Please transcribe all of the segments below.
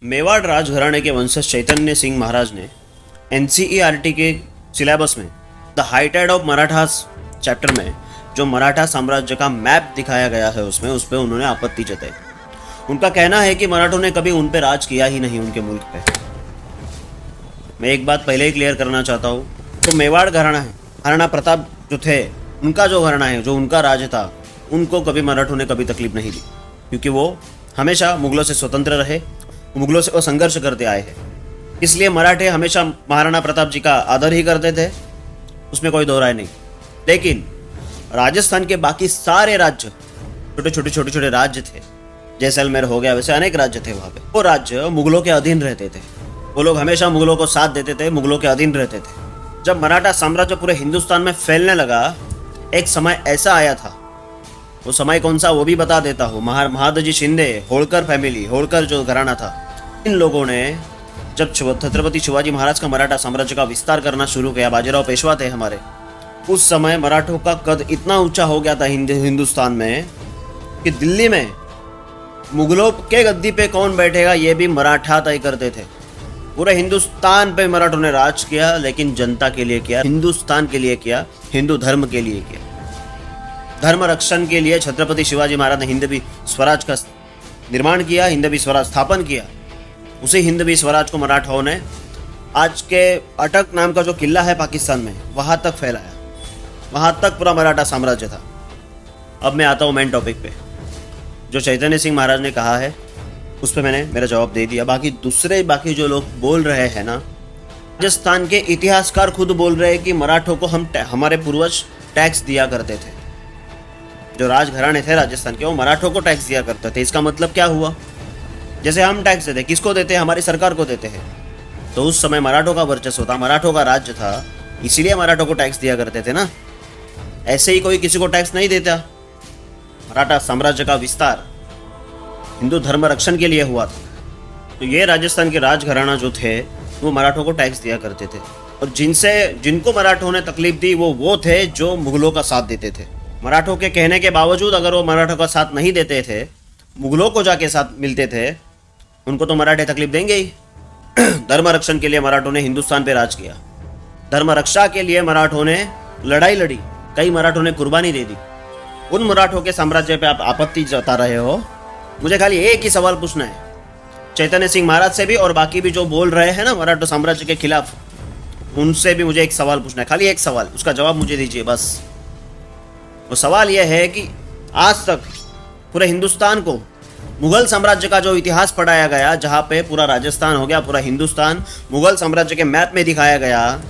मेवाड़ राजघराने के वंशज चैतन्य सिंह महाराज ने एनसीईआरटी के सिलेबस में द हाइटाइड ऑफ मराठास चैप्टर में जो मराठा साम्राज्य का मैप दिखाया गया है उसमें उस पर उन्होंने आपत्ति जताई। उनका कहना है कि मराठों ने कभी उन पर राज किया ही नहीं उनके मुल्क पे। मैं एक बात पहले ही क्लियर करना चाहता हूँ, तो मेवाड़ घराना है, महाराणा प्रताप जो थे उनका जो घराना है, जो उनका राज था, उनको कभी मराठों ने कभी तकलीफ नहीं दी, क्योंकि वो हमेशा मुगलों से स्वतंत्र रहे, मुगलों से वो संघर्ष करते आए हैं। इसलिए मराठे हमेशा महाराणा प्रताप जी का आदर ही करते थे, उसमें कोई दो राय नहीं। लेकिन राजस्थान के बाकी सारे राज्य छोटे छोटे राज्य थे, जैसलमेर हो गया, वैसे अनेक राज्य थे वहाँ पे, वो राज्य मुगलों के अधीन रहते थे। वो लोग हमेशा मुगलों को साथ देते थे, मुगलों के अधीन रहते थे। जब मराठा साम्राज्य पूरे हिंदुस्तान में फैलने लगा, एक समय ऐसा आया था, वो समय कौन सा वो भी बता देता हूँ। महादजी शिंदे, होळकर फैमिली, होळकर जो घराना था, इन लोगों ने जब छत्रपति शिवाजी महाराज का मराठा साम्राज्य का विस्तार करना शुरू किया, बाजीराव पेशवा थे हमारे, उस समय मराठों का कद इतना ऊंचा हो गया था हिंदुस्तान में कि दिल्ली में मुगलों के गद्दी पे कौन बैठेगा ये भी मराठा तय करते थे। पूरे हिंदुस्तान पे मराठों ने राज किया, लेकिन जनता के लिए किया, हिंदुस्तान के लिए किया, हिंदू धर्म के लिए किया। धर्म रक्षण के लिए छत्रपति शिवाजी महाराज ने हिंदवी स्वराज का निर्माण किया, हिंदवी स्वराज स्थापन किया। उसी हिंदवी स्वराज को मराठाओं ने आज के अटक नाम का जो किला है पाकिस्तान में, वहाँ तक फैलाया, वहाँ तक पूरा मराठा साम्राज्य था। अब मैं आता हूँ मेन टॉपिक पे। जो चैतन्य सिंह महाराज ने कहा है उस पर मैंने मेरा जवाब दे दिया। बाकी जो लोग बोल रहे हैं ना, राजस्थान के इतिहासकार खुद बोल रहे हैं कि मराठों को हमारे पूर्वज टैक्स दिया करते थे। जो राजघराने थे राजस्थान के, वो मराठों को टैक्स दिया करते थे। इसका मतलब क्या हुआ? जैसे हम टैक्स देते, किसको देते हैं? हमारी सरकार को देते हैं। तो उस समय मराठों का वर्चस्व था, मराठों का राज्य था, इसीलिए मराठों को टैक्स दिया करते थे ना। ऐसे ही कोई किसी को टैक्स नहीं देता। मराठा साम्राज्य का विस्तार हिंदू धर्म रक्षण के लिए हुआ था। तो ये राजस्थान के राजघराना जो थे वो मराठों को टैक्स दिया करते थे, और जिनको मराठों ने तकलीफ दी वो थे जो मुगलों का साथ देते थे। मराठों के कहने के बावजूद अगर वो मराठों का साथ नहीं देते थे, मुगलों को जाके साथ मिलते थे, उनको तो मराठे तकलीफ देंगे ही। धर्म रक्षण के लिए मराठों ने हिंदुस्तान पे राज किया, धर्म रक्षा के लिए मराठों ने लड़ाई लड़ी, कई मराठों ने कुर्बानी दे दी। उन मराठों के साम्राज्य पे आप आपत्ति जता रहे हो। मुझे खाली एक ही सवाल पूछना है, चैतन्य सिंह महाराज से भी और बाकी भी जो बोल रहे हैं ना मराठा साम्राज्य के खिलाफ, उनसे भी मुझे एक सवाल पूछना है, खाली एक सवाल, उसका जवाब मुझे दीजिए बस। वो सवाल यह है कि आज तक पूरे हिंदुस्तान को मुगल साम्राज्य का जो इतिहास पढ़ाया गया, जहाँ पे पूरा राजस्थान हो गया, पूरा हिंदुस्तान मुगल साम्राज्य के मैप में दिखाया गया,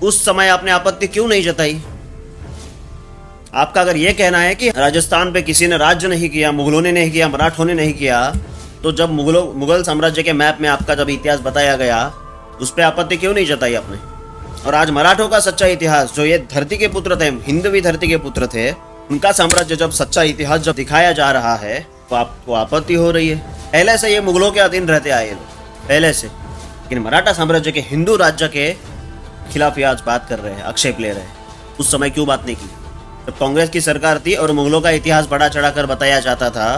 उस समय आपने आपत्ति क्यों नहीं जताई? आपका अगर ये कहना है कि राजस्थान पे किसी ने राज्य नहीं किया, मुगलों ने नहीं किया, मराठों ने नहीं किया, तो जब मुगल साम्राज्य के मैप में आपका जब इतिहास बताया गया, उस पर आपत्ति क्यों नहीं जताई आपने? और आज मराठों का सच्चा इतिहास, जो ये धरती के पुत्र थे, हिंदवी धरती के पुत्र थे, उनका साम्राज्य जब सच्चा इतिहास जब दिखाया जा रहा है, तो आपको आपत्ति हो रही है। पहले से ये मुगलों के अधीन रहते आए लोग, पहले से, लेकिन मराठा साम्राज्य के हिंदू राज्य के खिलाफ ये आज बात कर रहे हैं, आक्षेप ले रहे हैं। उस समय क्यों बात नहीं की? जब कांग्रेस की सरकार थी और मुगलों का इतिहास बढ़ा चढ़ा कर बताया जाता था,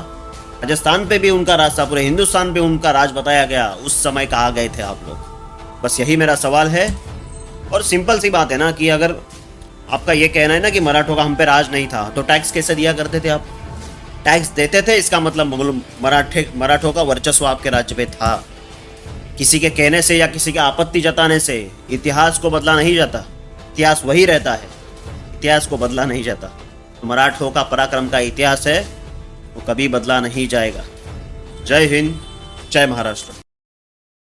राजस्थान पे भी उनका राज था, पूरे हिंदुस्तान पे उनका राज बताया गया, उस समय कहाँ गए थे आप लोग? बस यही मेरा सवाल है। और सिंपल सी बात है ना कि अगर आपका ये कहना है ना कि मराठों का हम पे राज नहीं था, तो टैक्स कैसे दिया करते थे आप? टैक्स देते थे, इसका मतलब मराठों का वर्चस्व आपके राज्य पे था। किसी के कहने से या किसी के आपत्ति जताने से इतिहास को बदला नहीं जाता, इतिहास वही रहता है, इतिहास को बदला नहीं जाता। तो मराठों का पराक्रम का इतिहास है, वो कभी बदला नहीं जाएगा। जय हिंद, जय महाराष्ट्र।